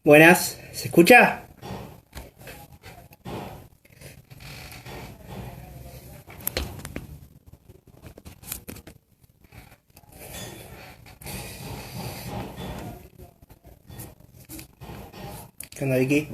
Buenas, ¿se escucha? ¿Qué onda, Vicky?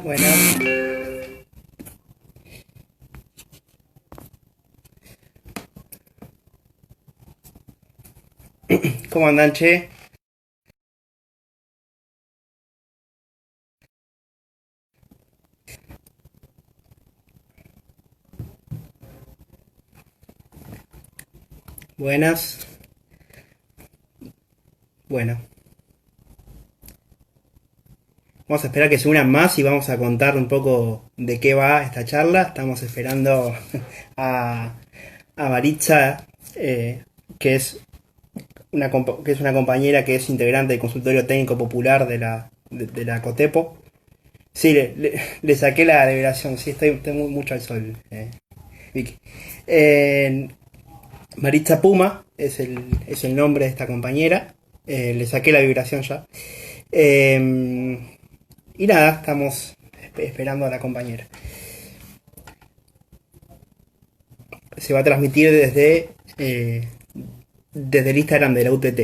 Buenas, ¿cómo andan, che? Buenas, bueno, vamos a esperar que se unan más y vamos a contar un poco de qué va esta charla. Estamos esperando a, a Maritza, que es que es una compañera que es integrante del consultorio técnico popular de la Cotepo. Sí, le saqué la liberación, sí, estoy mucho al sol, Vicky. Eh, Maritza Puma es el nombre de esta compañera. Le saqué la vibración ya. Eh, y nada, estamos esperando a la compañera. Se va a transmitir desde el Instagram de la UTT.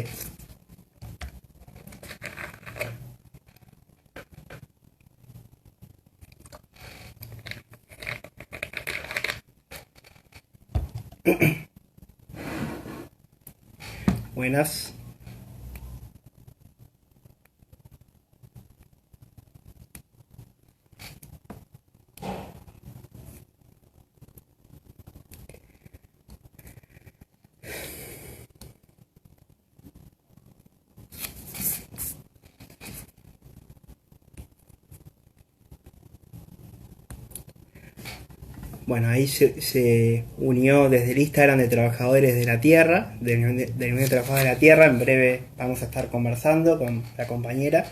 Buenas. Bueno, ahí se unió desde el Instagram de Trabajadores de la Tierra, del Unión de Trabajadores de la Tierra. En breve vamos a estar conversando con la compañera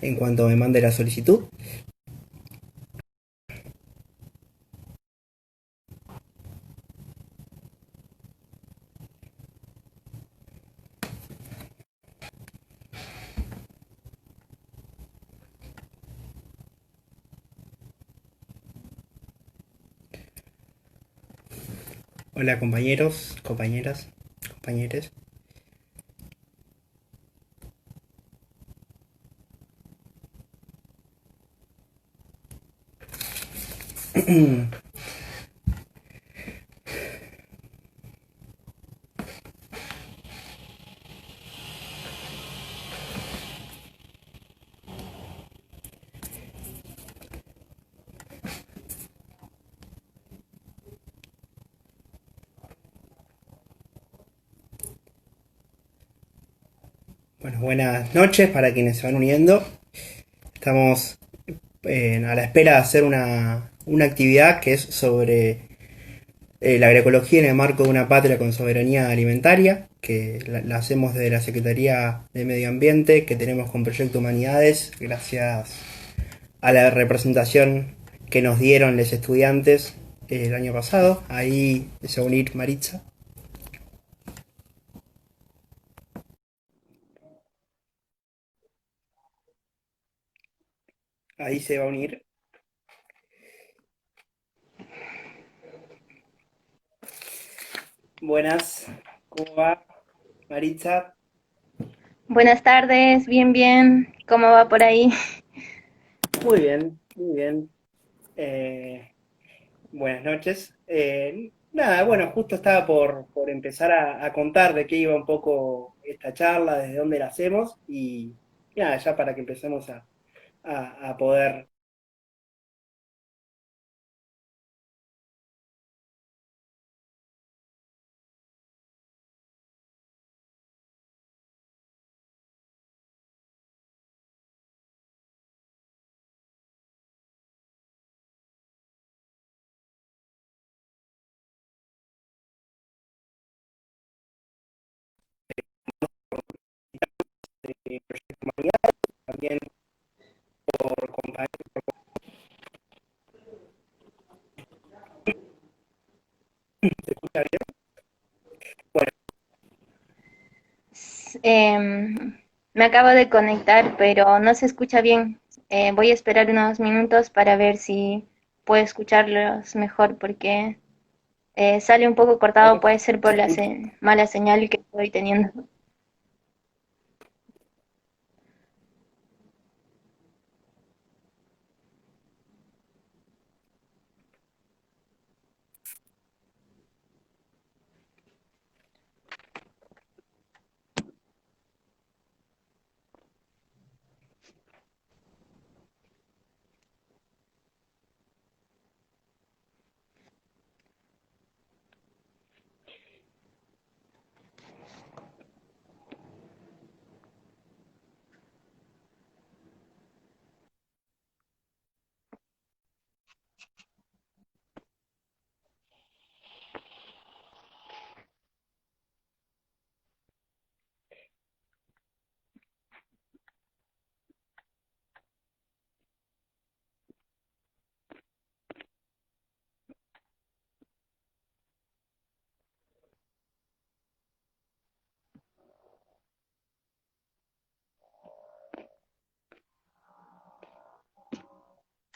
en cuanto me mande la solicitud. Hola compañeros, compañeras, compañeros. Bueno, buenas noches para quienes se van uniendo. Estamos a la espera de hacer una actividad que es sobre la agroecología en el marco de una patria con soberanía alimentaria, que la hacemos desde la Secretaría de Medio Ambiente, que tenemos con Proyecto Humanidades, gracias a la representación que nos dieron los estudiantes el año pasado. Ahí se va a unir Maritza. Ahí se va a unir. Buenas, ¿cómo va Maritza? Buenas tardes, bien, bien. ¿Cómo va por ahí? Muy bien, muy bien. Eh, Buenas noches. Nada, bueno, justo estaba por empezar a contar de qué iba un poco esta charla, desde dónde la hacemos y nada, ya para que empecemos a poder Proyecto Humanidad, también por compañeros. ¿Se escucha bien? Bueno, Me acabo de conectar, pero no se escucha bien. Voy a esperar unos minutos para ver si puedo escucharlos mejor, porque sale un poco a cortado, ver, puede ser ¿se por la escucha? mala señal que estoy teniendo.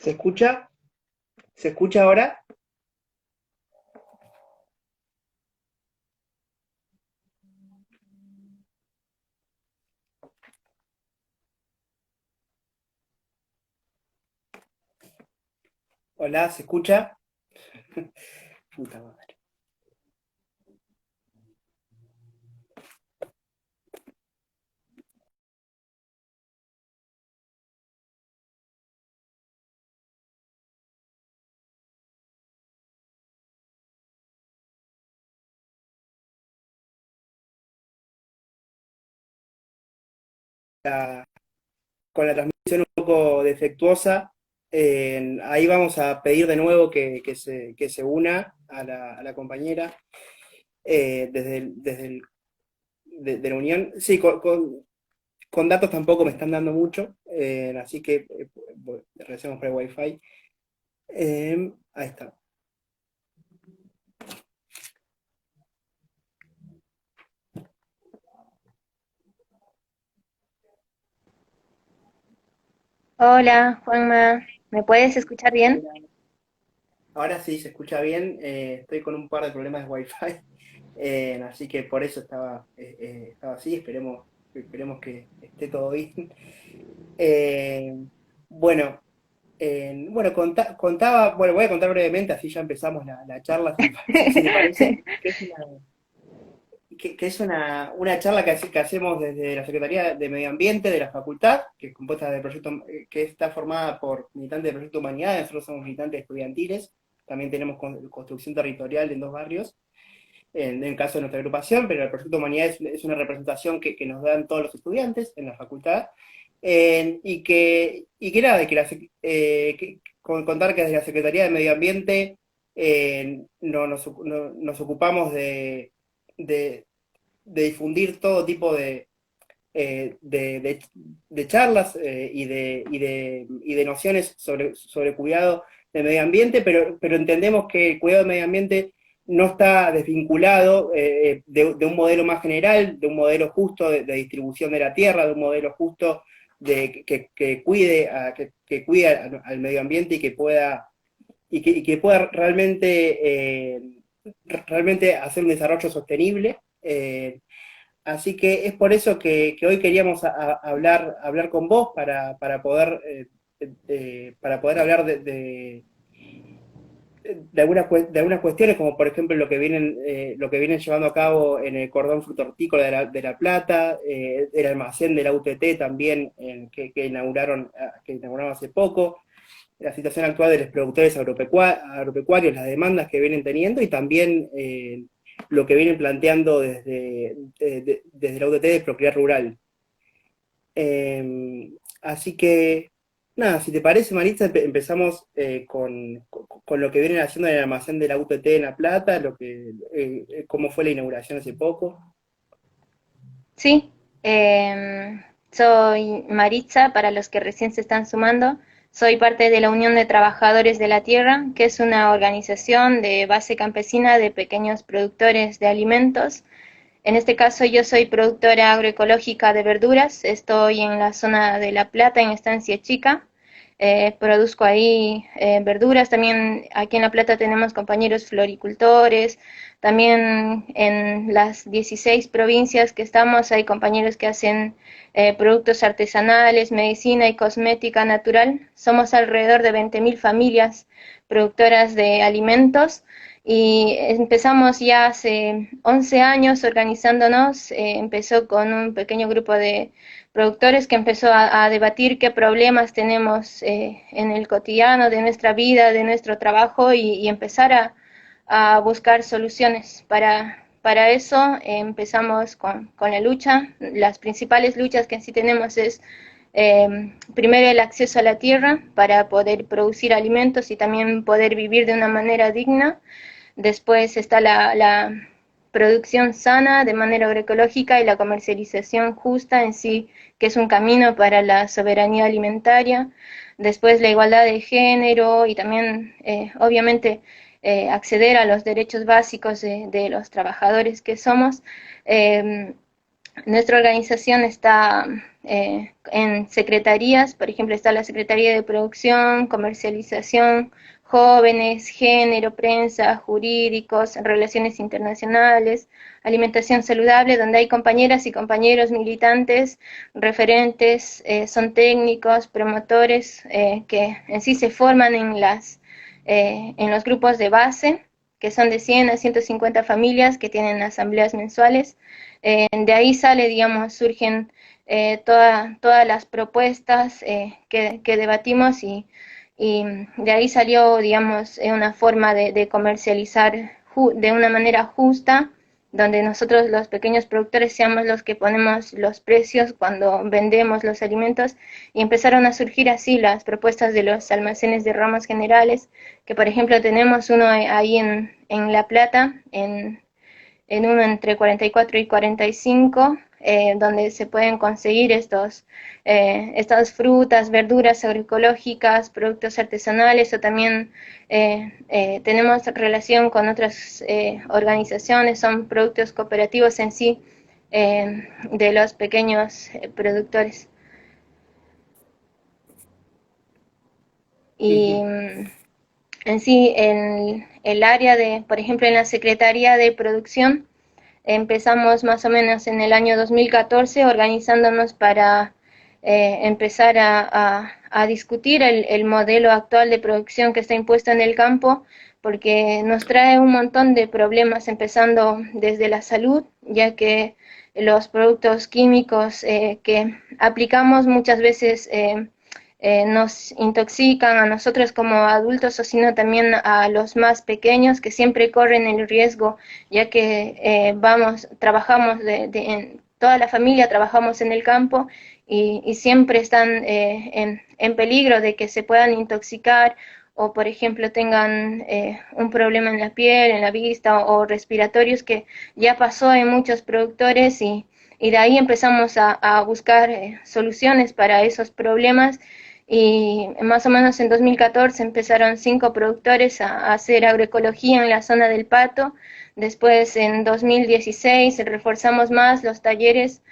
¿Se escucha? ¿Se escucha ahora? Hola, ¿se escucha? Puta madre. Con la transmisión un poco defectuosa, ahí vamos a pedir de nuevo que se una a la compañera de la unión. Sí, con datos tampoco me están dando mucho, así que regresemos por el Wi-Fi. Ahí está. Hola, Juanma, ¿me puedes escuchar bien? Ahora sí se escucha bien, estoy con un par de problemas de Wi-Fi, así que por eso estaba así, esperemos que esté todo bien. Eh, bueno, bueno, contaba, bueno, voy a contar brevemente, así ya empezamos la charla, si te parece, que es una charla que hacemos desde la Secretaría de Medio Ambiente de la Facultad, que es compuesta de proyecto, que está formada por militantes del Proyecto Humanidad, nosotros somos militantes estudiantiles, también tenemos construcción territorial en dos barrios, en el caso de nuestra agrupación, pero el Proyecto Humanidad es una representación que nos dan todos los estudiantes en la facultad, y que nada, contar que desde la Secretaría de Medio Ambiente nos ocupamos de, de difundir todo tipo de charlas y de nociones sobre cuidado del medio ambiente, pero entendemos que el cuidado del medio ambiente no está desvinculado de un modelo más general, de un modelo justo de distribución de la tierra, de un modelo justo que cuide, que cuide al medio ambiente y que pueda realmente hacer un desarrollo sostenible. Así que es por eso que hoy queríamos hablar con vos para poder hablar de algunas cuestiones, como por ejemplo lo que vienen llevando a cabo en el cordón frutortícola de La Plata, el almacén de la UTT también, que inauguraron hace poco, la situación actual de los productores agropecuarios, las demandas que vienen teniendo y también lo que vienen planteando desde la UTT de Propiedad Rural. Así que, nada, si te parece, Maritza, empezamos con lo que vienen haciendo en el almacén de la UTT en La Plata, cómo fue la inauguración hace poco. Sí, Soy Maritza, para los que recién se están sumando. Soy parte de la Unión de Trabajadores de la Tierra, que es una organización de base campesina de pequeños productores de alimentos. En este caso yo soy productora agroecológica de verduras, estoy en la zona de La Plata, en Estancia Chica. Produzco ahí verduras, también aquí en La Plata tenemos compañeros floricultores, también en las 16 provincias que estamos hay compañeros que hacen productos artesanales, medicina y cosmética natural. Somos alrededor de 20.000 familias productoras de alimentos y empezamos ya hace 11 años organizándonos. Empezó con un pequeño grupo de productores que empezó a debatir qué problemas tenemos en el cotidiano de nuestra vida, de nuestro trabajo y empezar a buscar soluciones. Para eso empezamos con la lucha. Las principales luchas que en sí tenemos es primero el acceso a la tierra para poder producir alimentos y también poder vivir de una manera digna. Después está la producción sana de manera agroecológica y la comercialización justa en sí, que es un camino para la soberanía alimentaria. Después la igualdad de género y también, obviamente, acceder a los derechos básicos de los trabajadores que somos. Eh, Nuestra organización está en secretarías, por ejemplo, está la Secretaría de Producción, Comercialización, Jóvenes, Género, Prensa, Jurídicos, Relaciones Internacionales, Alimentación Saludable, donde hay compañeras y compañeros militantes, referentes, son técnicos, promotores, que en sí se forman en los grupos de base, que son de 100 a 150 familias que tienen asambleas mensuales. De ahí sale, digamos, surgen todas las propuestas que debatimos y de ahí salió, digamos, una forma de comercializar de una manera justa, donde nosotros los pequeños productores seamos los que ponemos los precios cuando vendemos los alimentos y empezaron a surgir así las propuestas de los almacenes de ramos generales, que por ejemplo tenemos uno ahí en La Plata, en uno entre 44 y 45, donde se pueden conseguir estas frutas, verduras agroecológicas, productos artesanales o también tenemos relación con otras organizaciones, son productos cooperativos en sí de los pequeños productores. Y Ujú. en sí, en el área de, por ejemplo, en la Secretaría de Producción, empezamos más o menos en el año 2014 organizándonos para empezar a discutir el modelo actual de producción que está impuesto en el campo, porque nos trae un montón de problemas, empezando desde la salud, ya que los productos químicos que aplicamos muchas veces nos intoxican a nosotros como adultos o sino también a los más pequeños que siempre corren el riesgo, ya que trabajamos en toda la familia trabajamos en el campo y siempre están en peligro de que se puedan intoxicar o por ejemplo tengan un problema en la piel, en la vista o respiratorios que ya pasó en muchos productores y de ahí empezamos a buscar soluciones para esos problemas y más o menos en 2014 empezaron 5 productores a hacer agroecología en la zona del Pato. Después en 2016 reforzamos más los talleres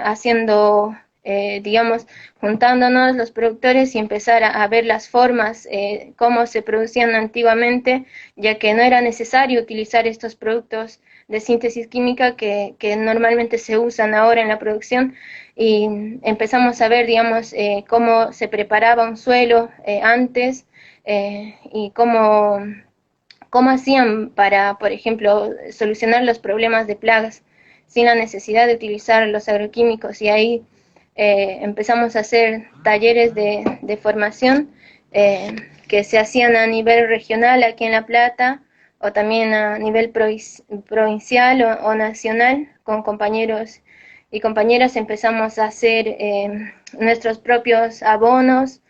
haciendo, digamos, juntándonos los productores y empezar a ver las formas, cómo se producían antiguamente, ya que no era necesario utilizar estos productos de síntesis química que normalmente se usan ahora en la producción y empezamos a ver, digamos, cómo se preparaba un suelo antes y cómo hacían para, por ejemplo, solucionar los problemas de plagas sin la necesidad de utilizar los agroquímicos y ahí empezamos a hacer talleres de formación que se hacían a nivel regional aquí en La Plata o también a nivel provincial o nacional con compañeros y compañeras empezamos a hacer nuestros propios abonos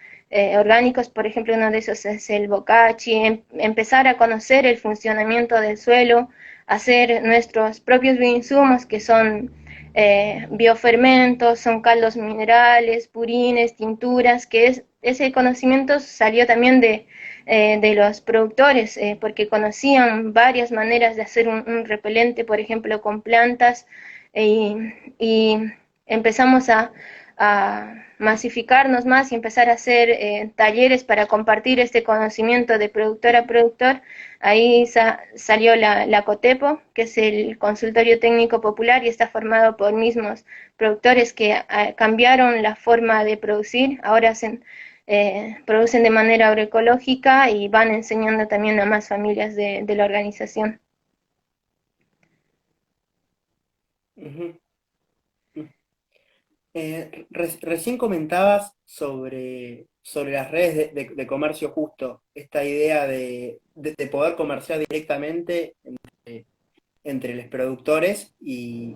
orgánicos, por ejemplo, uno de esos es el bocachi, empezar a conocer el funcionamiento del suelo, hacer nuestros propios bioinsumos que son biofermentos, son caldos minerales, purines, tinturas, ese conocimiento salió también de los productores, porque conocían varias maneras de hacer un repelente, por ejemplo, con plantas, y empezamos a masificarnos más y empezar a hacer talleres para compartir este conocimiento de productor a productor. Ahí salió la COTEPO, que es el Consultorio Técnico Popular, y está formado por mismos productores que cambiaron la forma de producir, ahora producen de manera agroecológica y van enseñando también a más familias de la organización. Ujú. Recién comentabas sobre las redes de comercio justo, esta idea de poder comerciar directamente entre los productores y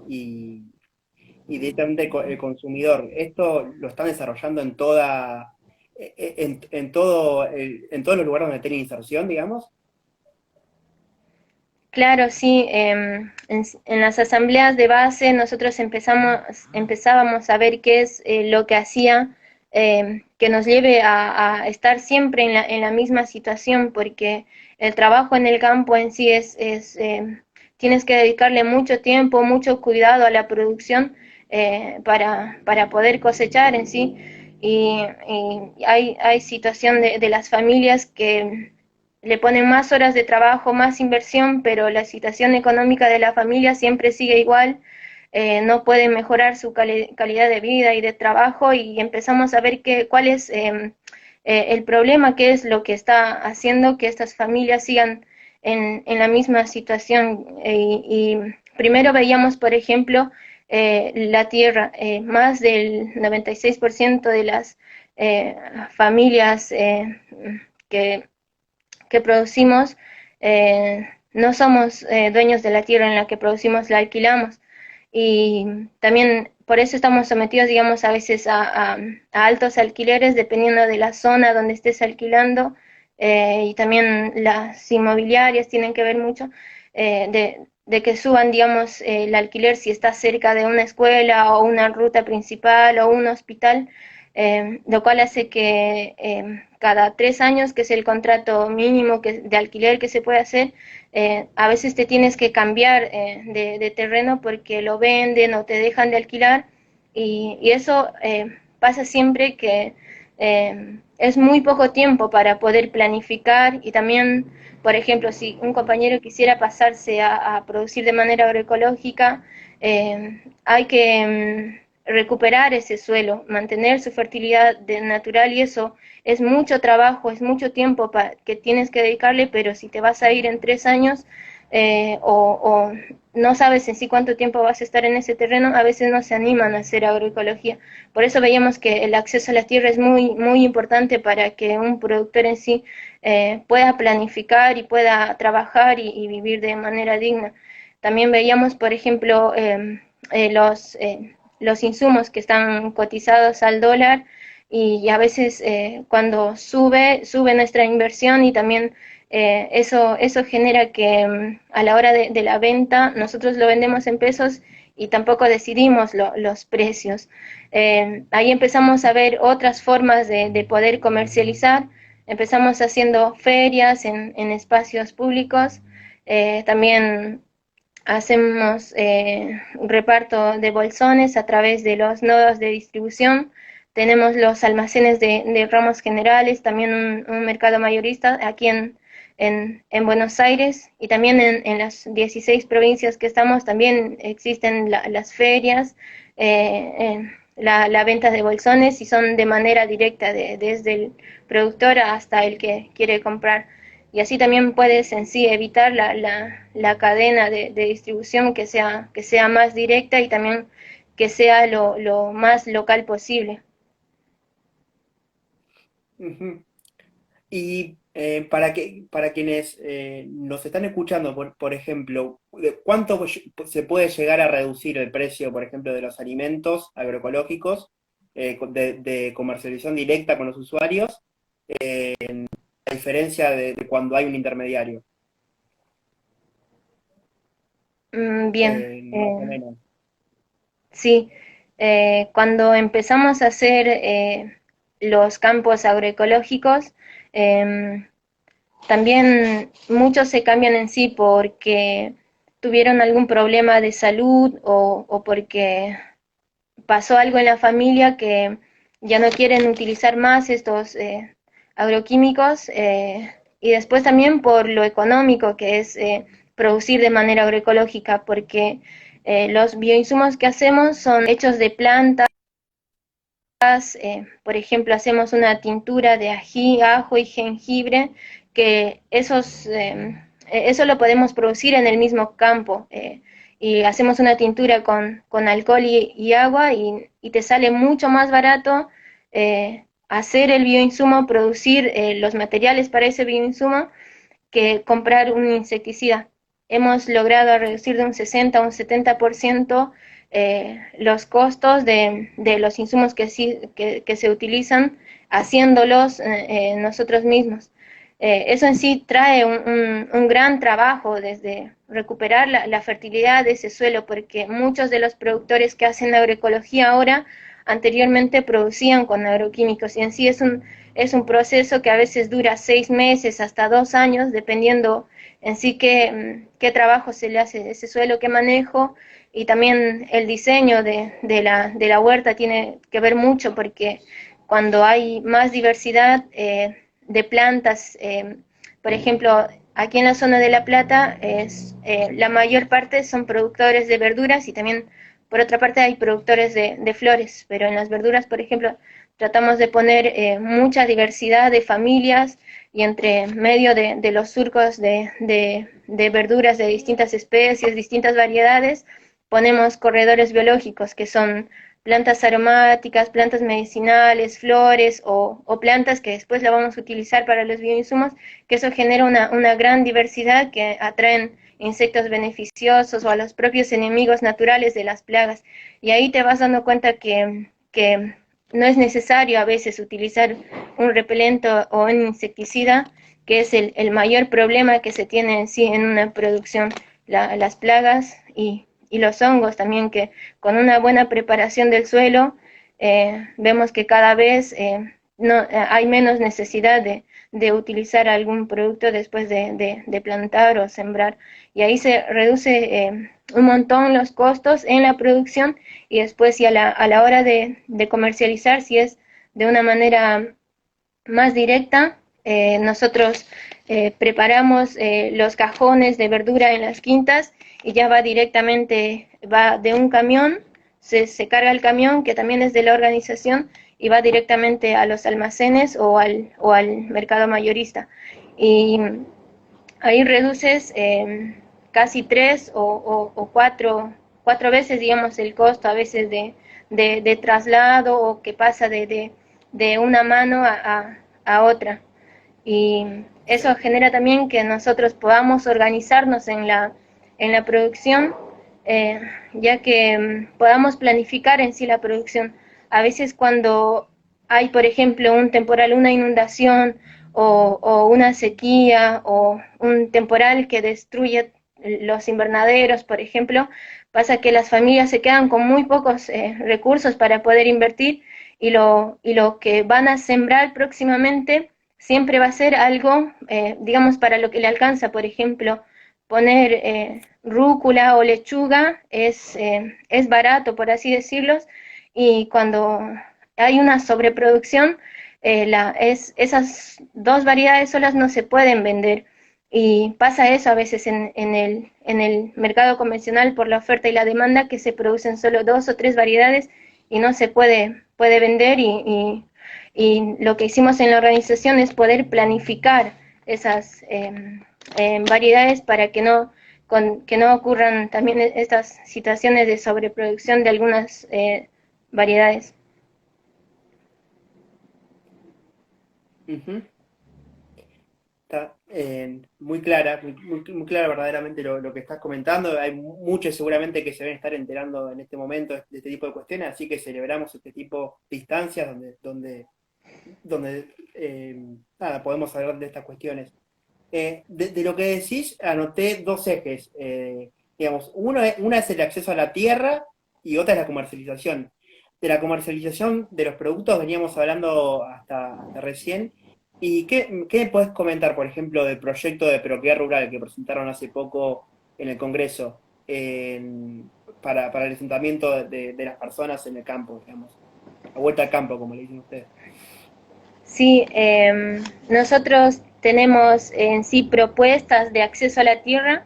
directamente el consumidor. Esto lo están desarrollando en todos los lugares donde tienen inserción, digamos. Claro, sí, en las asambleas de base nosotros empezábamos a ver qué es lo que hacía que nos lleve a estar siempre en la misma situación, porque el trabajo en el campo en sí tienes que dedicarle mucho tiempo, mucho cuidado a la producción para poder cosechar en sí. Y hay situación de las familias que le ponen más horas de trabajo, más inversión, pero la situación económica de la familia siempre sigue igual, no pueden mejorar su calidad de vida y de trabajo, y empezamos a ver cuál es el problema, qué es lo que está haciendo que estas familias sigan la misma situación. Y primero veíamos, por ejemplo, la tierra, más del 96% de las familias que que producimos, no somos dueños de la tierra en la que producimos, la alquilamos. Y también por eso estamos sometidos, digamos, a veces a altos alquileres, dependiendo de la zona donde estés alquilando, y también las inmobiliarias tienen que ver mucho de que suban, digamos, el alquiler si está cerca de una escuela o una ruta principal o un hospital, lo cual hace que cada 3 años, que es el contrato mínimo de alquiler que se puede hacer, a veces te tienes que cambiar de terreno porque lo venden o te dejan de alquilar, y eso pasa siempre que es muy poco tiempo para poder planificar. Y también, por ejemplo, si un compañero quisiera pasarse a producir de manera agroecológica, hay que recuperar ese suelo, mantener su fertilidad natural, y eso es mucho trabajo, es mucho tiempo que tienes que dedicarle, pero si te vas a ir en 3 años o no sabes en sí cuánto tiempo vas a estar en ese terreno, a veces no se animan a hacer agroecología. Por eso veíamos que el acceso a la tierra es muy, muy importante para que un productor en sí pueda planificar y pueda trabajar y vivir de manera digna. También veíamos, por ejemplo, los insumos que están cotizados al dólar, y a veces cuando sube nuestra inversión, y también eso genera que a la hora de la venta nosotros lo vendemos en pesos y tampoco decidimos los precios. Ahí empezamos a ver otras formas de poder comercializar, empezamos haciendo ferias en espacios públicos, también hacemos un reparto de bolsones a través de los nodos de distribución, tenemos los almacenes de ramos generales, también un mercado mayorista aquí en Buenos Aires, y también en las 16 provincias que estamos también existen las ferias, la venta de bolsones, y son de manera directa desde el productor hasta el que quiere comprar. Y así también puedes en sí evitar la cadena de distribución, que sea más directa y también que sea lo más local posible. Ujú. Y para quienes nos están escuchando, por ejemplo, ¿de ¿cuánto se puede llegar a reducir el precio, por ejemplo, de los alimentos agroecológicos de comercialización directa con los usuarios, a diferencia de cuando hay un intermediario? Bien, Más o menos. Sí, cuando empezamos a hacer los campos agroecológicos, eh, también muchos se cambian en sí porque tuvieron algún problema de salud o porque pasó algo en la familia que ya no quieren utilizar más estos agroquímicos y después también por lo económico que es producir de manera agroecológica porque los bioinsumos que hacemos son hechos de plantas, por ejemplo, hacemos una tintura de ají, ajo y jengibre, que eso lo podemos producir en el mismo campo. Y hacemos una tintura con alcohol y agua y te sale mucho más barato hacer el bioinsumo, producir los materiales para ese bioinsumo que comprar un insecticida. Hemos logrado reducir de un 60 a un 70% los costos de los insumos que se utilizan haciéndolos nosotros mismos. Eso en sí trae un gran trabajo desde recuperar la fertilidad de ese suelo, porque muchos de los productores que hacen agroecología ahora anteriormente producían con agroquímicos y en sí es un proceso que a veces dura 6 meses hasta 2 años, dependiendo en sí qué trabajo se le hace de ese suelo, qué manejo, y también el diseño de la huerta tiene que ver mucho porque cuando hay más diversidad de plantas, por ejemplo, aquí en la zona de La Plata, la mayor parte son productores de verduras y también por otra parte hay productores de flores, pero en las verduras, por ejemplo, tratamos de poner mucha diversidad de familias y entre medio de los surcos de verduras de distintas especies, distintas variedades, ponemos corredores biológicos que son plantas aromáticas, plantas medicinales, flores o plantas que después la vamos a utilizar para los bioinsumos, que eso genera una gran diversidad que atraen insectos beneficiosos o a los propios enemigos naturales de las plagas. Y ahí te vas dando cuenta que no es necesario a veces utilizar un repelente o un insecticida, que es el mayor problema que se tiene en sí en una producción, las plagas y los hongos también, que con una buena preparación del suelo vemos que cada vez hay menos necesidad de utilizar algún producto después de plantar o sembrar. Y ahí se reduce un montón los costos en la producción y después y a la hora de comercializar, si es de una manera más directa, nosotros preparamos los cajones de verdura en las quintas y ya va directamente, va de un camión, se carga el camión que también es de la organización y va directamente a los almacenes o al mercado mayorista. Y ahí reduces casi tres o cuatro veces, digamos, el costo a veces de traslado o que pasa de una mano a otra. Y eso genera también que nosotros podamos organizarnos en la producción, eh, ya que podamos planificar en sí la producción. A veces cuando hay, por ejemplo, un temporal, una inundación o una sequía o un temporal que destruye los invernaderos, por ejemplo, pasa que las familias se quedan con muy pocos recursos para poder invertir y lo que van a sembrar próximamente siempre va a ser algo, digamos, para lo que le alcanza. Por ejemplo, poner rúcula o lechuga es barato, por así decirlo, y cuando hay una sobreproducción, esas dos variedades solas no se pueden vender. Y pasa eso a veces en el mercado convencional por la oferta y la demanda, que se producen solo dos o tres variedades y no se puede vender y lo que hicimos en la organización es poder planificar esas variedades para que no ocurran también estas situaciones de sobreproducción de algunas variedades. Ujú. Está muy clara, muy clara verdaderamente lo que estás comentando. Hay muchos seguramente que se deben estar enterando en este momento de este tipo de cuestiones, así que celebramos este tipo de instancias donde nada, podemos hablar de estas cuestiones. De lo que decís, anoté dos ejes. Digamos, una es el acceso a la tierra y otra es la comercialización. De la comercialización de los productos veníamos hablando hasta recién. ¿Y qué puedes comentar, por ejemplo, del proyecto de Propiedad Rural que presentaron hace poco en el Congreso para el asentamiento de las personas en el campo, digamos? La vuelta al campo, como le dicen ustedes. Sí, nosotros tenemos en sí propuestas de acceso a la tierra.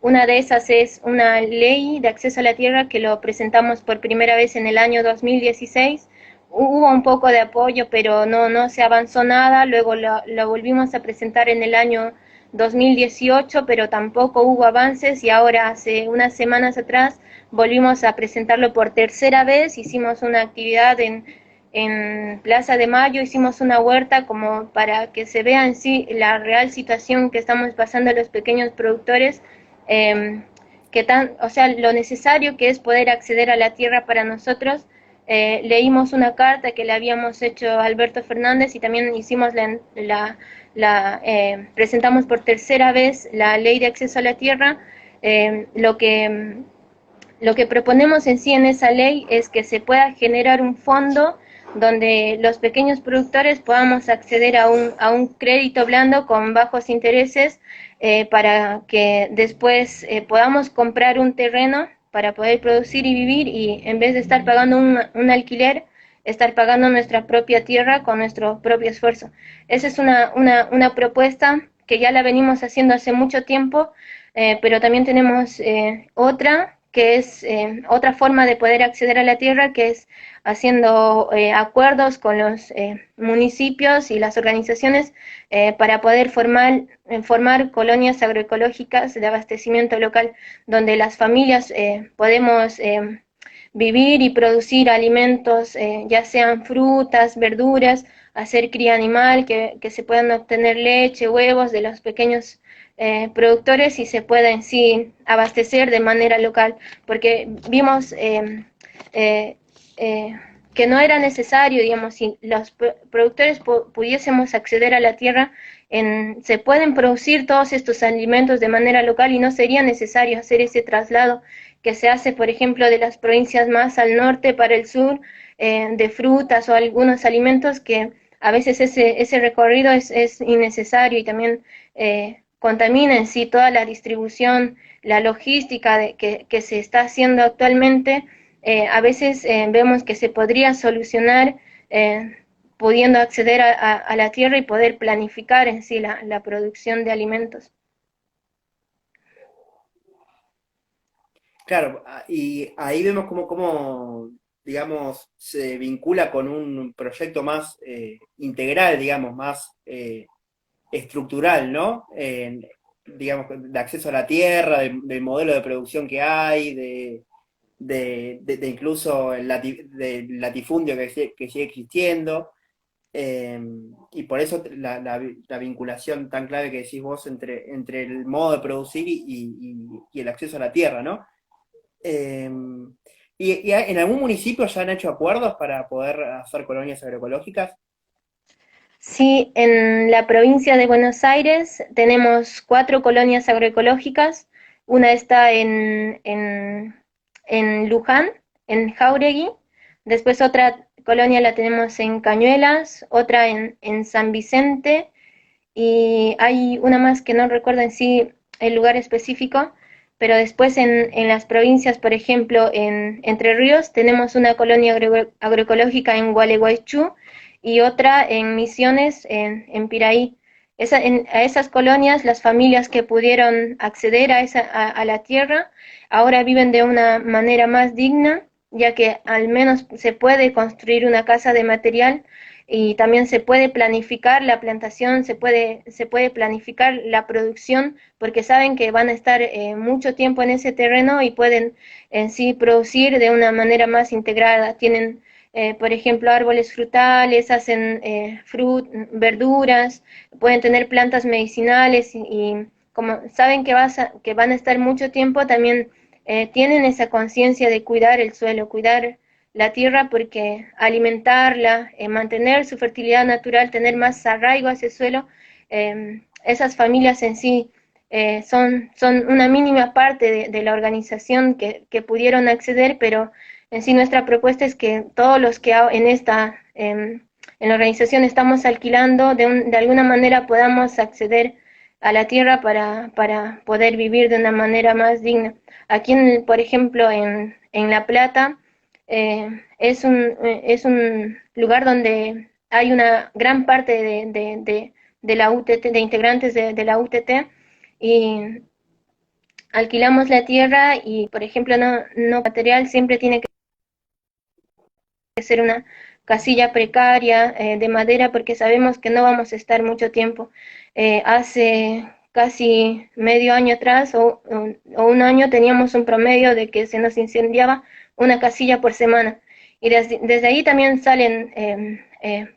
Una de esas es una ley de acceso a la tierra que lo presentamos por primera vez en el año 2016. Hubo un poco de apoyo, pero no se avanzó nada. Luego lo volvimos a presentar en el año 2018, pero tampoco hubo avances y ahora hace unas semanas atrás volvimos a presentarlo por tercera vez. Hicimos una actividad en Plaza de Mayo, hicimos una huerta como para que se vea en sí la real situación que estamos pasando los pequeños productores, eh, o sea, lo necesario que es poder acceder a la tierra para nosotros. Leímos una carta que le habíamos hecho a Alberto Fernández y también hicimos presentamos por tercera vez la ley de acceso a la tierra. Lo que proponemos en sí en esa ley es que se pueda generar un fondo donde los pequeños productores podamos acceder a un crédito blando con bajos intereses, para que después podamos comprar un terreno para poder producir y vivir y en vez de estar pagando un alquiler, estar pagando nuestra propia tierra con nuestro propio esfuerzo. Esa es una propuesta que ya la venimos haciendo hace mucho tiempo, pero también tenemos otra que es otra forma de poder acceder a la tierra, que es haciendo acuerdos con los municipios y las organizaciones para poder formar colonias agroecológicas de abastecimiento local, donde las familias podemos vivir y producir alimentos, ya sean frutas, verduras, hacer cría animal, que se puedan obtener leche, huevos de los pequeños productores y se pueda en sí abastecer de manera local, porque vimos eh, eh, que no era necesario, digamos, si los productores pudiésemos acceder a la tierra, se pueden producir todos estos alimentos de manera local y no sería necesario hacer ese traslado que se hace, por ejemplo, de las provincias más al norte para el sur, de frutas o algunos alimentos que a veces ese recorrido es innecesario y también contamina en sí toda la distribución, la logística que se está haciendo actualmente. A veces vemos que se podría solucionar pudiendo acceder a la tierra y poder planificar en sí la producción de alimentos. Claro, y ahí vemos cómo, digamos, se vincula con un proyecto más integral, digamos, más estructural, ¿no? Digamos, de acceso a la tierra, del modelo de producción que hay, de incluso del latifundio que sigue existiendo. eh, y por eso la vinculación tan clave que decís vos entre el modo de producir y el acceso a la tierra, ¿no? Eh, y en algún municipio ya han hecho acuerdos para poder hacer colonias agroecológicas. Sí, en la provincia de Buenos Aires tenemos 4 colonias agroecológicas. Una está en Luján, en Jáuregui. Después otra colonia la tenemos en Cañuelas, otra en San Vicente y hay una más que no recuerdo en sí el lugar específico, pero después en las provincias, por ejemplo, en Entre Ríos, tenemos una colonia agroecológica en Gualeguaychú y otra en Misiones, en Piraí. A esas colonias, las familias que pudieron acceder a la tierra ahora viven de una manera más digna, ya que al menos se puede construir una casa de material y también se puede planificar la plantación, se puede planificar la producción, porque saben que van a estar mucho tiempo en ese terreno y pueden en sí producir de una manera más integrada. Tienen, por ejemplo, árboles frutales, hacen verduras, pueden tener plantas medicinales y como saben que van a estar mucho tiempo, también tienen esa conciencia de cuidar el suelo, cuidar la tierra porque alimentarla, mantener su fertilidad natural, tener más arraigo a ese suelo, esas familias en sí son una mínima parte de la organización que pudieron acceder, pero en sí nuestra propuesta es que todos los que en la organización estamos alquilando, de alguna manera podamos acceder a la tierra para poder vivir de una manera más digna. Aquí, por ejemplo, en La Plata, es un lugar donde hay una gran parte de la UTT, de integrantes de la UTT, y alquilamos la tierra y, por ejemplo, no material siempre tiene que ser una casilla precaria de madera porque sabemos que no vamos a estar mucho tiempo. Hace casi medio año atrás o un año teníamos un promedio de que se nos incendiaba una casilla por semana. Y desde ahí también salen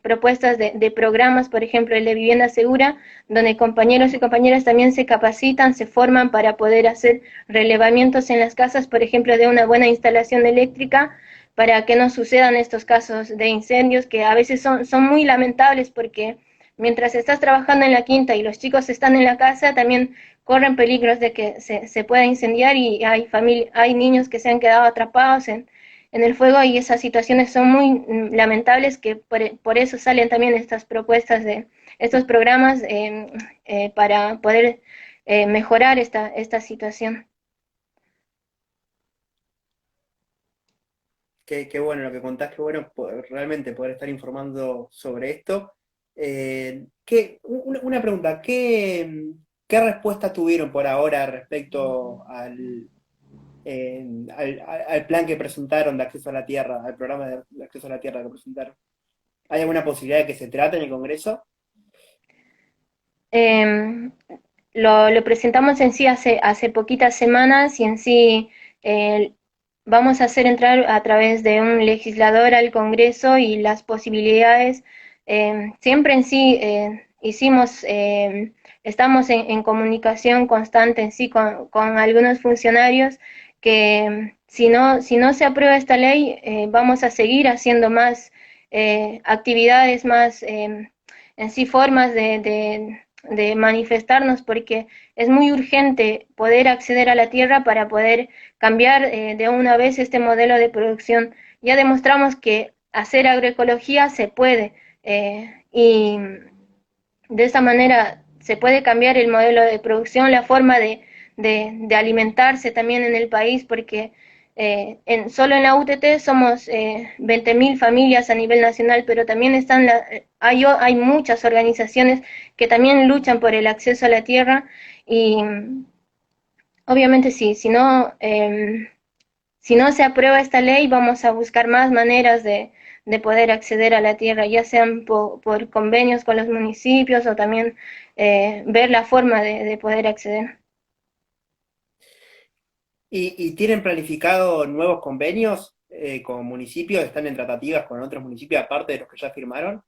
propuestas de programas, por ejemplo, el de vivienda segura, donde compañeros y compañeras también se capacitan, se forman para poder hacer relevamientos en las casas, por ejemplo, de una buena instalación eléctrica, para que no sucedan estos casos de incendios que a veces son muy lamentables porque mientras estás trabajando en la quinta y los chicos están en la casa, también corren peligros de que se pueda incendiar y hay niños que se han quedado atrapados en el fuego y esas situaciones son muy lamentables que por eso salen también estas propuestas de estos programas para poder mejorar esta situación. Qué bueno lo que contás, qué bueno realmente poder estar informando sobre esto. Una pregunta, ¿qué respuesta tuvieron por ahora respecto al plan que presentaron de acceso a la tierra, al programa de acceso a la tierra que presentaron? ¿Hay alguna posibilidad de que se trate en el Congreso? Eh, lo presentamos en sí hace poquitas semanas y en sí eh, vamos a hacer entrar a través de un legislador al Congreso y las posibilidades. Siempre en sí estamos en comunicación constante en sí con algunos funcionarios que si no se aprueba esta ley, vamos a seguir haciendo más actividades, más en sí formas de manifestarnos porque es muy urgente poder acceder a la tierra para poder cambiar de una vez este modelo de producción. Ya demostramos que hacer agroecología se puede y de esta manera se puede cambiar el modelo de producción, la forma de alimentarse también en el país, porque solo en la UTT somos 20.000 familias a nivel nacional, pero también hay muchas organizaciones que también luchan por el acceso a la tierra y obviamente sí, si no se aprueba esta ley, vamos a buscar más maneras de poder acceder a la tierra, ya sean por convenios con los municipios o también ver la forma de poder acceder. ¿Y tienen planificado nuevos convenios con municipios? ¿Están en tratativas con otros municipios aparte de los que ya firmaron?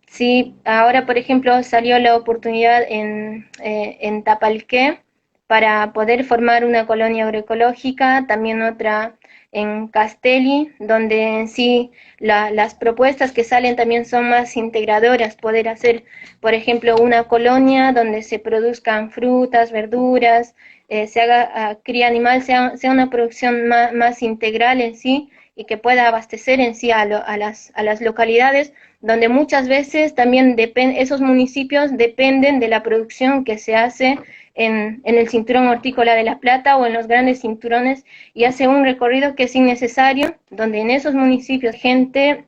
Sí, ahora por ejemplo salió la oportunidad en Tapalqué para poder formar una colonia agroecológica, también otra en Castelli, donde en sí las propuestas que salen también son más integradoras, poder hacer, por ejemplo, una colonia donde se produzcan frutas, verduras, se haga cría animal, sea una producción más integral en sí y que pueda abastecer en sí a las localidades donde muchas veces también esos municipios dependen de la producción que se hace en el cinturón hortícola de La Plata o en los grandes cinturones y hace un recorrido que es innecesario, donde en esos municipios gente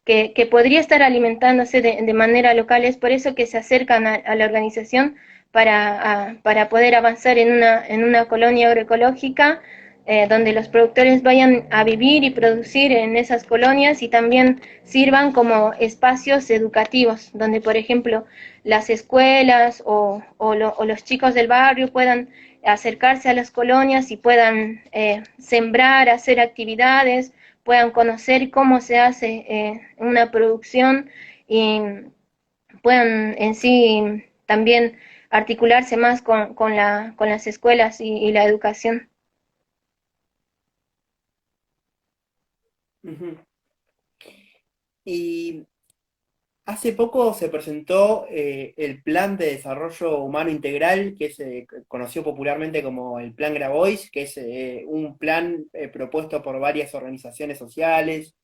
que podría estar alimentándose de manera local. Es por eso que se acercan a la organización para poder avanzar en una colonia agroecológica donde los productores vayan a vivir y producir en esas colonias y también sirvan como espacios educativos, donde por ejemplo las escuelas o los chicos del barrio puedan acercarse a las colonias y puedan sembrar, hacer actividades, puedan conocer cómo se hace una producción y puedan en sí también articularse más con las escuelas y la educación. Ujú. Y Hace poco se presentó el Plan de Desarrollo Humano Integral, que se conoció popularmente como el Plan Grabois, que es un plan propuesto por varias organizaciones sociales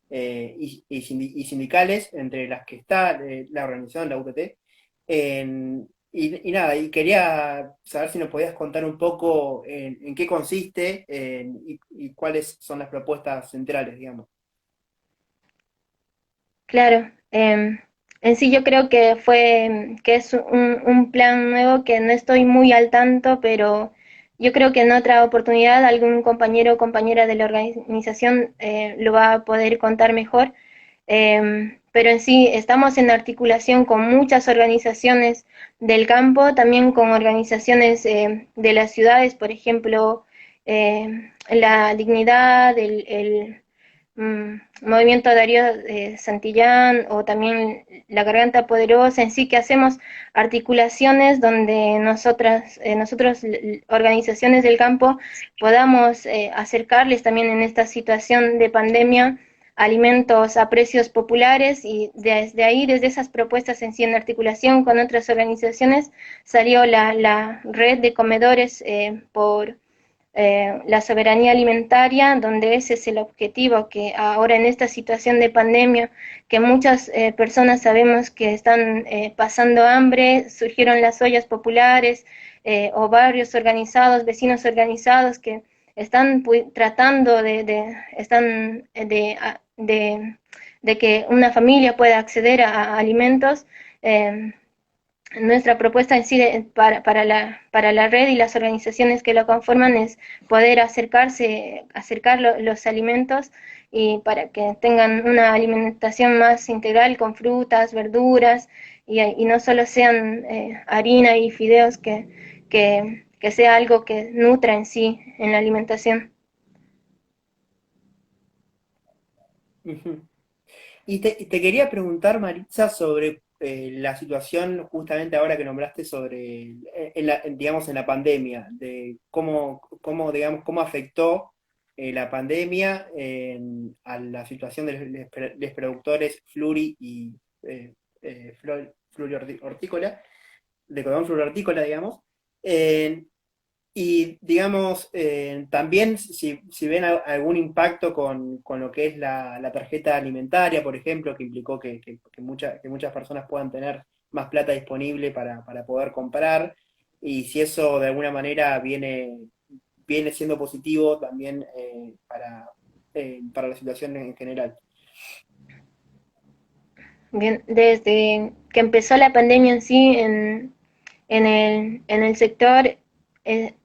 y sindicales, entre las que está la organización, la UTT. Y nada, y quería saber si nos podías contar un poco en qué consiste y cuáles son las propuestas centrales, digamos. Claro, en sí yo creo que que es un plan nuevo que no estoy muy al tanto, pero yo creo que en otra oportunidad algún compañero o compañera de la organización lo va a poder contar mejor. Pero en sí estamos en articulación con muchas organizaciones del campo, también con organizaciones de las ciudades, por ejemplo, la dignidad, Movimiento Darío Santillán o también La Garganta Poderosa, en sí que hacemos articulaciones donde nosotros, organizaciones del campo, podamos acercarles también en esta situación de pandemia alimentos a precios populares y desde ahí, desde esas propuestas en sí en articulación con otras organizaciones, salió la red de comedores por la soberanía alimentaria, donde ese es el objetivo, que ahora en esta situación de pandemia, que muchas personas sabemos que están pasando hambre, surgieron las ollas populares o barrios organizados, vecinos organizados que están tratando están de que una familia pueda acceder a alimentos. Nuestra propuesta en sí para la red y las organizaciones que lo conforman es poder acercar los alimentos y para que tengan una alimentación más integral con frutas, verduras y no solo sean harina y fideos, que sea algo que nutra en sí en la alimentación. Ujú. Y te quería preguntar, Maritza, sobre la situación justamente ahora que nombraste sobre, digamos, en la pandemia, de digamos, cómo afectó la pandemia a la situación de los productores fluri y florihortícola, de cordón florihortícola, digamos. Eh, y digamos, también si ven algún impacto con lo que es la tarjeta alimentaria, por ejemplo, que implicó que muchas personas puedan tener más plata disponible para poder comprar, y si eso de alguna manera viene siendo positivo también para la situación en general. Bien, desde que empezó la pandemia en sí, en el sector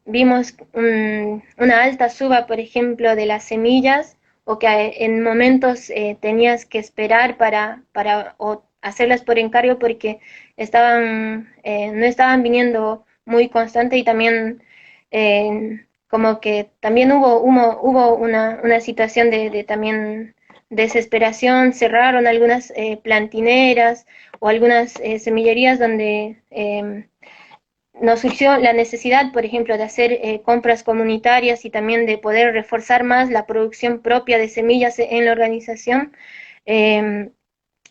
vimos una alta suba, por ejemplo, de las semillas o que en momentos tenías que esperar o hacerlas por encargo porque no estaban viniendo muy constante y también como que también hubo una situación de también desesperación, cerraron algunas plantineras o algunas semillerías donde nos surgió la necesidad, por ejemplo, de hacer compras comunitarias y también de poder reforzar más la producción propia de semillas en la organización. Eh,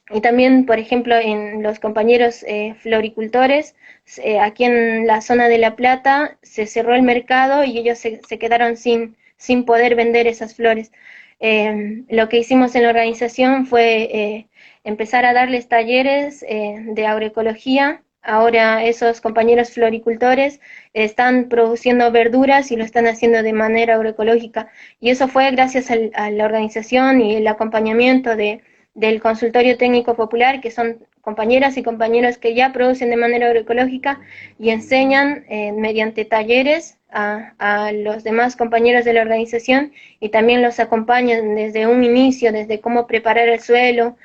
y también, por ejemplo, en los compañeros floricultores, aquí en la zona de La Plata se cerró el mercado y ellos se quedaron sin poder vender esas flores. Lo que hicimos en la organización fue empezar a darles talleres de agroecología. Ahora esos compañeros floricultores están produciendo verduras y lo están haciendo de manera agroecológica. Y eso fue gracias a la organización y el acompañamiento del consultorio técnico popular, que son compañeras y compañeros que ya producen de manera agroecológica y enseñan mediante talleres a los demás compañeros de la organización y también los acompañan desde un inicio, desde cómo preparar el suelo,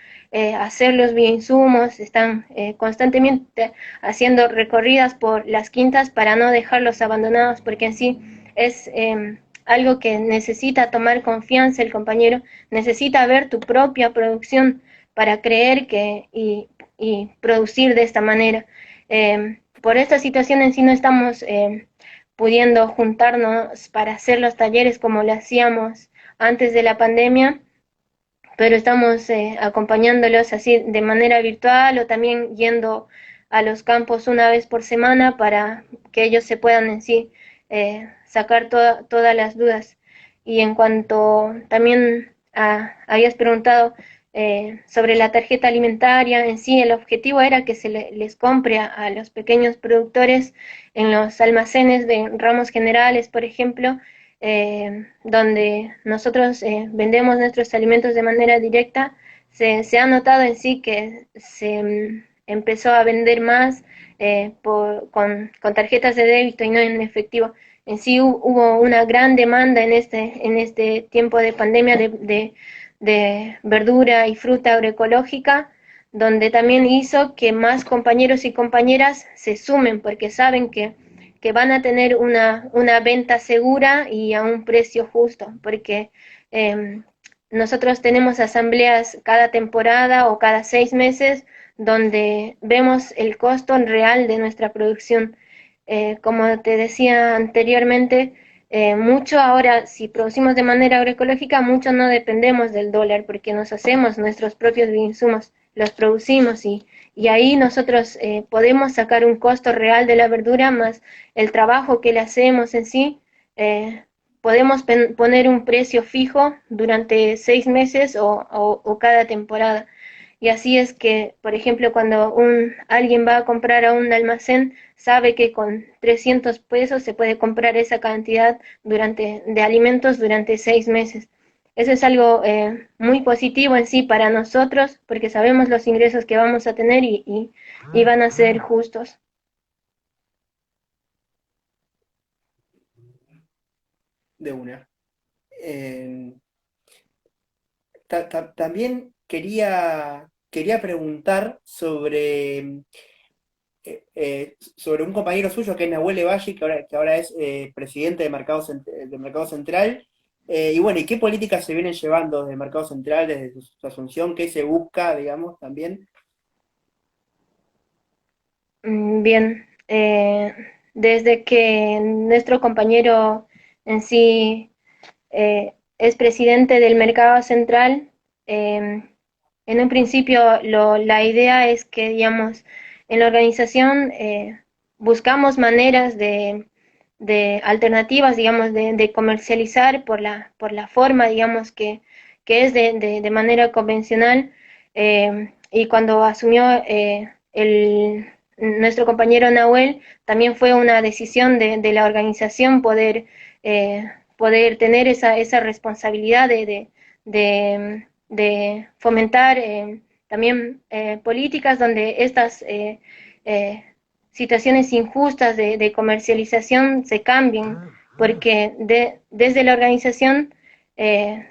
hacer los bioinsumos, están constantemente haciendo recorridas por las quintas para no dejarlos abandonados, porque en sí es algo que necesita tomar confianza el compañero, necesita ver tu propia producción para creer y producir de esta manera. Por esta situación en sí no estamos pudiendo juntarnos para hacer los talleres como lo hacíamos antes de la pandemia, pero estamos acompañándolos así de manera virtual o también yendo a los campos una vez por semana para que ellos se puedan en sí sacar todas las dudas. Y en cuanto también habías preguntado sobre la tarjeta alimentaria, en sí el objetivo era que les compre a los pequeños productores en los almacenes de ramos generales, por ejemplo, donde nosotros vendemos nuestros alimentos de manera directa. Se ha notado en sí que se empezó a vender más con tarjetas de débito y no en efectivo. En sí hubo una gran demanda en este tiempo de pandemia de verdura y fruta agroecológica, donde también hizo que más compañeros y compañeras se sumen porque saben que van a tener una venta segura y a un precio justo, porque eh, nosotros tenemos asambleas cada temporada o cada 6 meses donde vemos el costo real de nuestra producción. Como te decía anteriormente, mucho ahora, si producimos de manera agroecológica, mucho no dependemos del dólar porque nos hacemos nuestros propios insumos, los producimos y ahí nosotros podemos sacar un costo real de la verdura más el trabajo que le hacemos en sí. Podemos poner un precio fijo durante 6 meses o cada temporada. Y así es que, por ejemplo, cuando alguien va a comprar a un almacén, sabe que con 300 pesos se puede comprar esa cantidad de alimentos durante 6 meses. Eso es algo muy positivo en sí para nosotros, porque sabemos los ingresos que vamos a tener y van a ser justos. de una. Eh, También quería preguntar sobre un compañero suyo que es Nahuel Valle, que ahora es presidente de Mercado Central. Y bueno, ¿y qué políticas se vienen llevando desde Mercado Central, desde su asunción? ¿Qué se busca, digamos, también? Bien, desde que nuestro compañero en sí es presidente del mercado central. En un principio la idea es que, digamos, en la organización buscamos maneras de alternativas, digamos, de comercializar por la forma, digamos, que es de manera convencional. Y cuando asumió nuestro compañero Nahuel, también fue una decisión de la organización poder tener esa responsabilidad de fomentar también políticas donde estas situaciones injustas de comercialización se cambien, porque desde la organización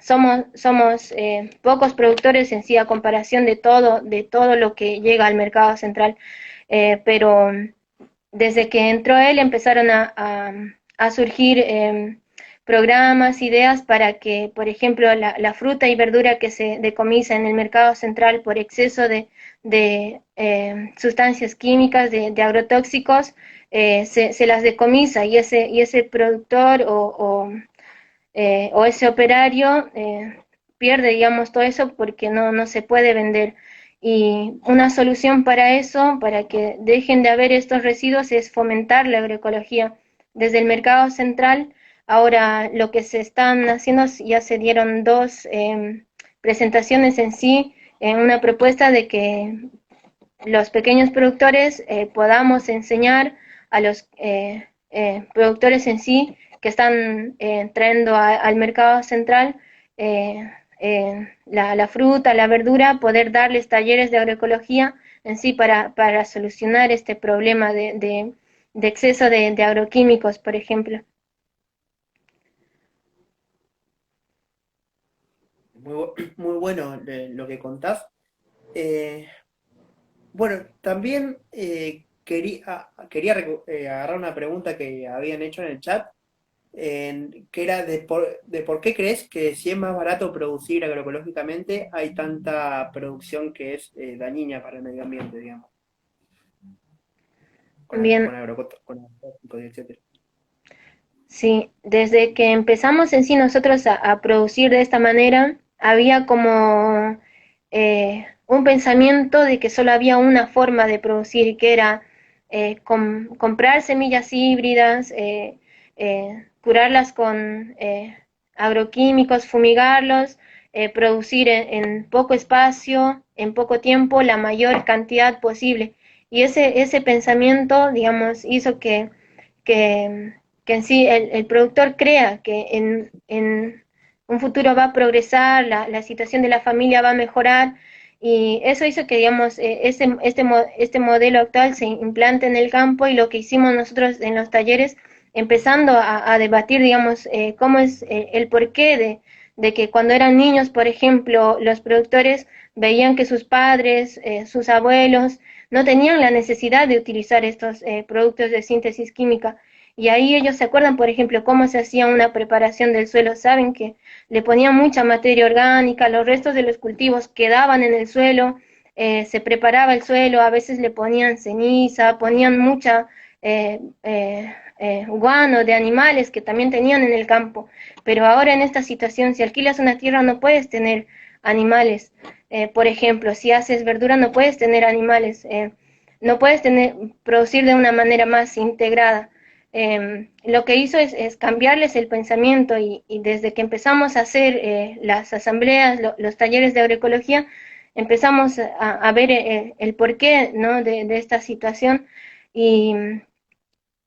somos pocos productores en sí a comparación de todo lo que llega al mercado central, pero desde que entró él empezaron a surgir programas, ideas para que, por ejemplo, la fruta y verdura que se decomisa en el mercado central por exceso de sustancias químicas, de agrotóxicos, se las decomisa y ese productor o ese operario pierde, digamos, todo eso porque no se puede vender. Y una solución para eso, para que dejen de haber estos residuos, es fomentar la agroecología. Desde el mercado central, ahora lo que se están haciendo, ya se dieron dos presentaciones en sí, en una propuesta de que los pequeños productores podamos enseñar a los productores en sí que están trayendo al mercado central la fruta, la verdura, poder darles talleres de agroecología en sí para solucionar este problema de exceso de agroquímicos, por ejemplo. Muy bueno lo que contás. Eh, bueno, también quería agarrar una pregunta que habían hecho en el chat, que era de por qué crees que si es más barato producir agroecológicamente hay tanta producción que es dañina para el medio ambiente, digamos, Bien, con agrotóxicos y etcétera. sí, desde que empezamos en sí nosotros a producir de esta manera, había como un pensamiento de que solo había una forma de producir, que era comprar semillas híbridas, curarlas con agroquímicos, fumigarlos, producir en poco espacio, en poco tiempo, la mayor cantidad posible. Y ese pensamiento, digamos, hizo que, que en sí el productor crea que en un futuro va a progresar, la situación de la familia va a mejorar, y eso hizo que, digamos, este modelo actual se implante en el campo, y lo que hicimos nosotros en los talleres, empezando a debatir, digamos, cómo es el porqué de que cuando eran niños, por ejemplo, los productores veían que sus padres, sus abuelos, no tenían la necesidad de utilizar estos productos de síntesis química. Y ahí ellos se acuerdan, por ejemplo, cómo se hacía una preparación del suelo. Saben que le ponían mucha materia orgánica, los restos de los cultivos quedaban en el suelo, se preparaba el suelo, a veces le ponían ceniza, ponían mucha guano de animales que también tenían en el campo. Pero ahora en esta situación, si alquilas una tierra no puedes tener animales. Por ejemplo, si haces verdura no puedes tener animales, no puedes producir de una manera más integrada. Lo que hizo es cambiarles el pensamiento, y desde que empezamos a hacer las asambleas, los talleres de agroecología, empezamos a ver el porqué, ¿no?, de esta situación. Y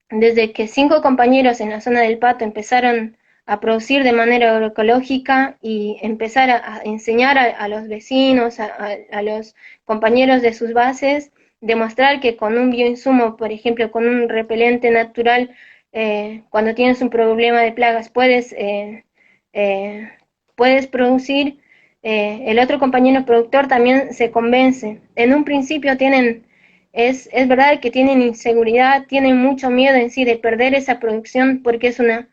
desde que 5 compañeros en la zona del Pato empezaron a producir de manera agroecológica y empezar a enseñar a los vecinos, a los compañeros de sus bases, demostrar que con un bioinsumo, por ejemplo, con un repelente natural, cuando tienes un problema de plagas, eh, puedes producir, el otro compañero productor también se convence. En un principio es verdad que tienen inseguridad, tienen mucho miedo en sí de perder esa producción, porque es una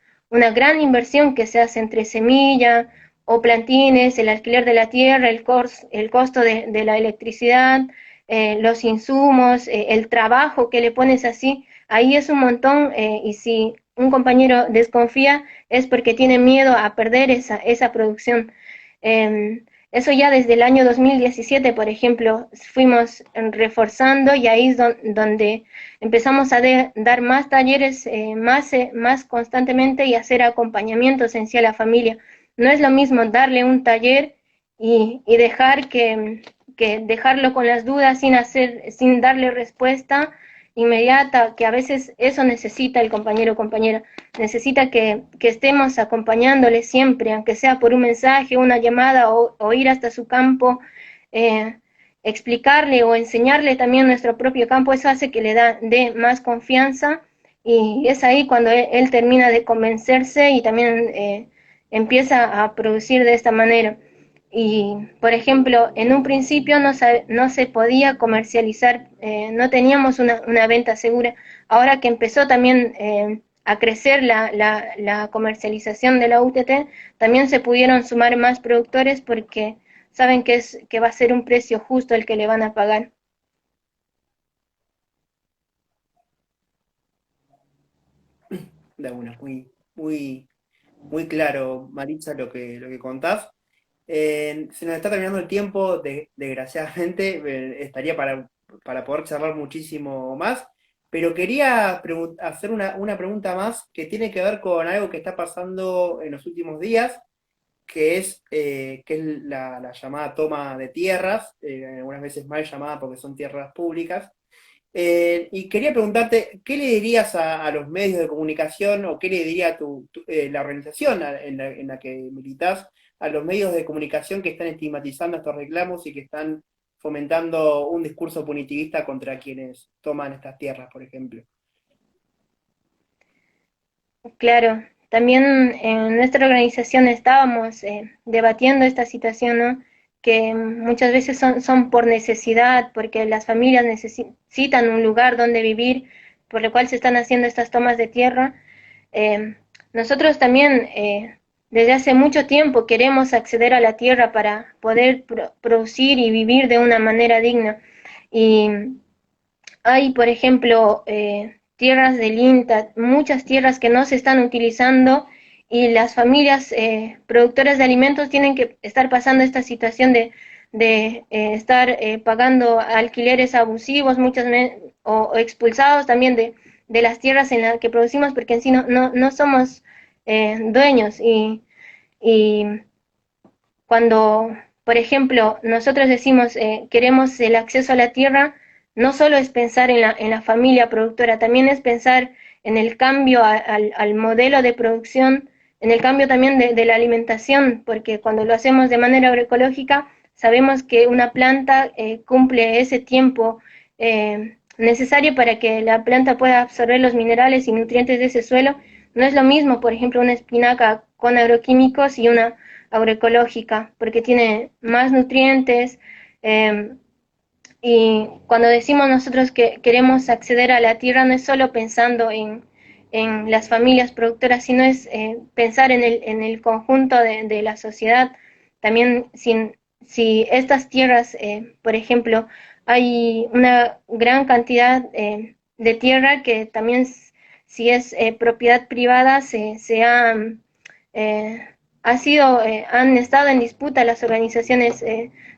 gran inversión que se hace entre semilla o plantines, el alquiler de la tierra, el costo de la electricidad, los insumos, el trabajo que le pones así, ahí es un montón, y si un compañero desconfía es porque tiene miedo a perder esa producción. Eso ya desde el año 2017, por ejemplo, fuimos reforzando, y ahí es donde empezamos a dar más talleres, más constantemente, y hacer acompañamientos en sí a la familia. No es lo mismo darle un taller y dejar que dejarlo con las dudas sin darle respuesta inmediata, que a veces eso necesita el compañero o compañera. Necesita que estemos acompañándole siempre, aunque sea por un mensaje, una llamada, o ir hasta su campo, eh, explicarle o enseñarle también nuestro propio campo. Eso hace que dé más confianza, y es ahí cuando él termina de convencerse, y también empieza a producir de esta manera. Y, por ejemplo, en un principio no se podía comercializar, no teníamos una venta segura. Ahora que empezó también a crecer la comercialización de la UTT, también se pudieron sumar más productores, porque saben que va a ser un precio justo el que le van a pagar. De una, muy claro, Maritza, lo que contás. Se nos está terminando el tiempo, desgraciadamente, estaría para poder charlar muchísimo más, pero quería hacer una pregunta más que tiene que ver con algo que está pasando en los últimos días, que es la llamada toma de tierras, algunas veces mal llamada porque son tierras públicas. Y quería preguntarte, ¿qué le dirías a los medios de comunicación, o qué le diría la organización en la que militás, a los medios de comunicación que están estigmatizando estos reclamos y que están fomentando un discurso punitivista contra quienes toman estas tierras, por ejemplo? Claro, también en nuestra organización estábamos debatiendo esta situación, ¿no?, que muchas veces son por necesidad, porque las familias necesitan un lugar donde vivir, por lo cual se están haciendo estas tomas de tierra. Eh, Nosotros también, desde hace mucho tiempo, queremos acceder a la tierra para poder producir y vivir de una manera digna. Y hay, por ejemplo, tierras del INTA, muchas tierras que no se están utilizando, y las familias productoras de alimentos tienen que estar pasando esta situación de estar pagando alquileres abusivos o expulsados también de las tierras en las que producimos porque en sí no somos dueños y cuando, por ejemplo, nosotros decimos queremos el acceso a la tierra, no solo es pensar en la familia productora, también es pensar en el cambio al modelo de producción, en el cambio también de la alimentación, porque cuando lo hacemos de manera agroecológica, sabemos que una planta cumple ese tiempo necesario para que la planta pueda absorber los minerales y nutrientes de ese suelo. No es lo mismo, por ejemplo, una espinaca con agroquímicos y una agroecológica, porque tiene más nutrientes. Eh, y cuando decimos nosotros que queremos acceder a la tierra, no es solo pensando en las familias productoras, sino es pensar en el conjunto de la sociedad. También si estas tierras, por ejemplo, hay una gran cantidad de tierra que también si es propiedad privada eh, han estado en disputa las organizaciones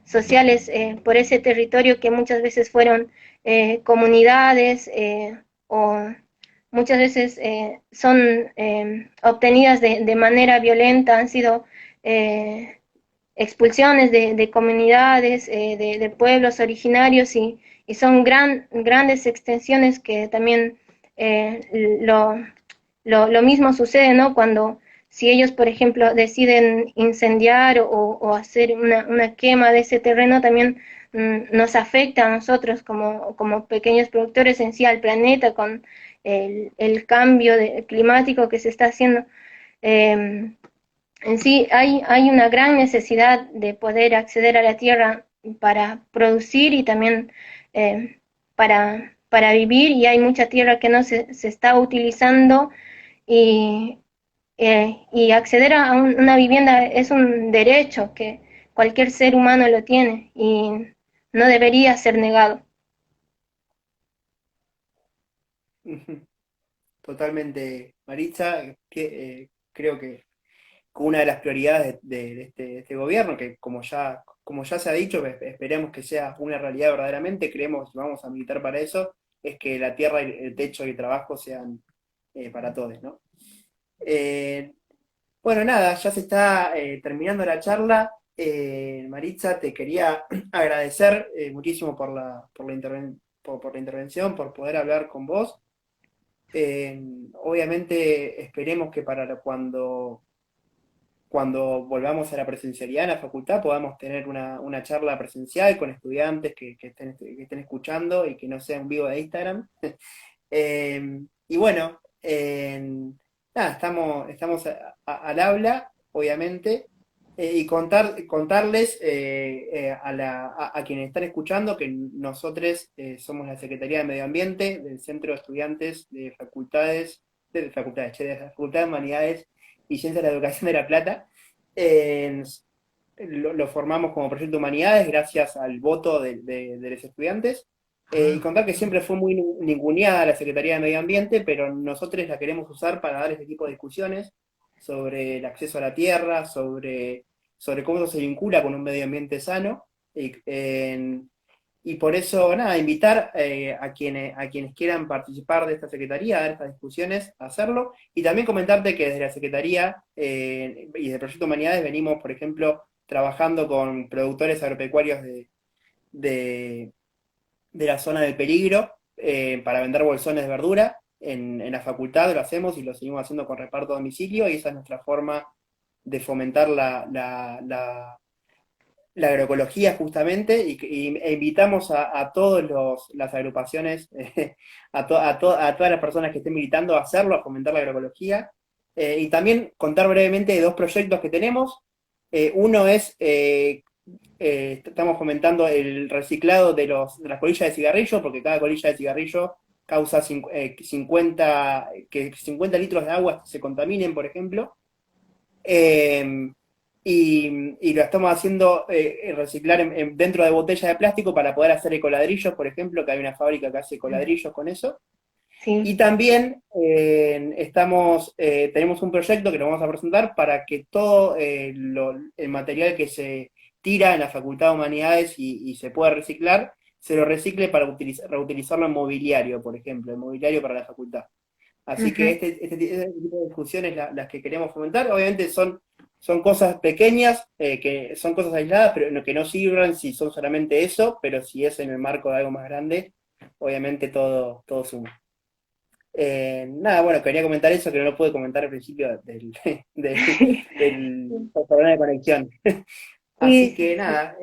sociales por ese territorio que muchas veces fueron comunidades o muchas veces son obtenidas de manera violenta, han sido eh, expulsiones de comunidades, de pueblos originarios y son grandes extensiones que también lo mismo sucede, ¿no? Cuando si ellos, por ejemplo, deciden incendiar o hacer una quema de ese terreno, también nos afecta a nosotros como pequeños productores en sí al planeta con el cambio climático que se está haciendo. Eh, en sí hay una gran necesidad de poder acceder a la tierra para producir y también para vivir y hay mucha tierra que no se está utilizando y, y acceder a una vivienda es un derecho que cualquier ser humano lo tiene y no debería ser negado. Totalmente, Maritza, que, creo que una de las prioridades de este gobierno, que como ya se ha dicho, esperemos que sea una realidad verdaderamente, creemos que vamos a militar para eso, es que la tierra, el techo y el trabajo sean para todos, ¿no? Eh, bueno, nada, ya se está terminando la charla. Maritza, te quería agradecer muchísimo por la intervención, por poder hablar con vos. Obviamente esperemos que cuando volvamos a la presencialidad en la facultad podamos tener una charla presencial con estudiantes que estén escuchando y que no sea un vivo de Instagram. Y bueno, nada, estamos al habla, obviamente, y contarles a quienes están escuchando que nosotros somos la Secretaría de Medio Ambiente del Centro de Estudiantes che, de la Facultad de Humanidades y Ciencias de la Educación de La Plata. Eh, lo formamos como Proyecto de Humanidades gracias al voto de los estudiantes. Y contar que siempre fue muy ninguneada la Secretaría de Medio Ambiente, pero nosotros la queremos usar para dar este tipo de discusiones sobre el acceso a la tierra, sobre cómo eso se vincula con un medio ambiente sano. Y por eso, nada, invitar a quienes quieran participar de esta Secretaría, a dar estas discusiones, a hacerlo. Y también comentarte que desde la Secretaría y del Proyecto Humanidades venimos, por ejemplo, trabajando con productores agropecuarios de de la zona del peligro para vender bolsones de verdura. En la facultad lo hacemos y lo seguimos haciendo con reparto a domicilio y esa es nuestra forma de fomentar la agroecología justamente e invitamos a todas las agrupaciones, a todas las personas que estén militando a hacerlo, a fomentar la agroecología. Y también contar brevemente de dos proyectos que tenemos. Uno es estamos fomentando el reciclado de las colillas de cigarrillo, porque cada colilla de cigarrillo causa 50 litros de agua se contaminen, por ejemplo. Eh, y lo estamos haciendo reciclar dentro de botellas de plástico para poder hacer ecoladrillos, por ejemplo, que hay una fábrica que hace ecoladrillos con eso. Sí. Y también tenemos un proyecto que lo vamos a presentar para que todo el material que se tira en la Facultad de Humanidades y se pueda reciclar, se lo recicle para reutilizarlo en mobiliario, por ejemplo, en mobiliario para la facultad. Así que Ujú. este tipo de discusiones las que queremos fomentar, obviamente son cosas pequeñas, que son cosas aisladas, pero que no sirvan si son solamente eso, pero si es en el marco de algo más grande, obviamente todo suma. Nada, bueno, quería comentar eso que no lo pude comentar al principio del programa de conexión. Sí, Así sí, que sí. nada,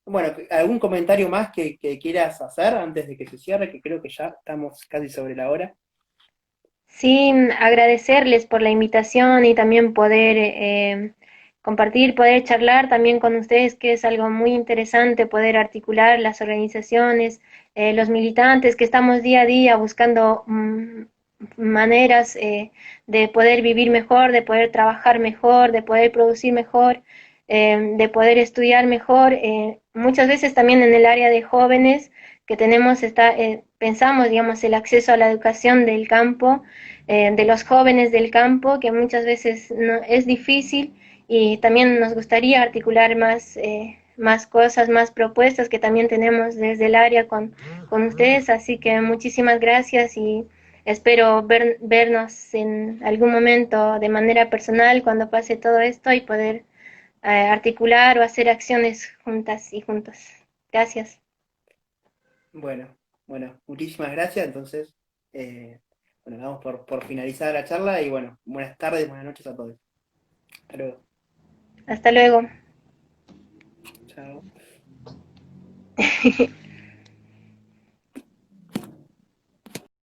bueno, ¿algún comentario más que quieras hacer antes de que se cierre? Que creo que ya estamos casi sobre la hora. Sí, agradecerles por la invitación y también poder compartir, poder charlar también con ustedes, que es algo muy interesante, poder articular las organizaciones, los militantes que estamos día a día buscando maneras de poder vivir mejor, de poder trabajar mejor, de poder producir mejor, de poder estudiar mejor. Muchas veces también en el área de jóvenes que tenemos, pensamos, digamos, el acceso a la educación del campo, de los jóvenes del campo, que muchas veces no, es difícil y también nos gustaría articular más cosas, más propuestas que también tenemos desde el área con ustedes, así que muchísimas gracias y espero vernos en algún momento de manera personal cuando pase todo esto y poder articular o hacer acciones juntas y juntos. Gracias. Bueno, bueno, muchísimas gracias. Entonces, bueno, damos por finalizada la charla y bueno, buenas tardes, buenas noches a todos. Hasta luego. Hasta luego. Chao.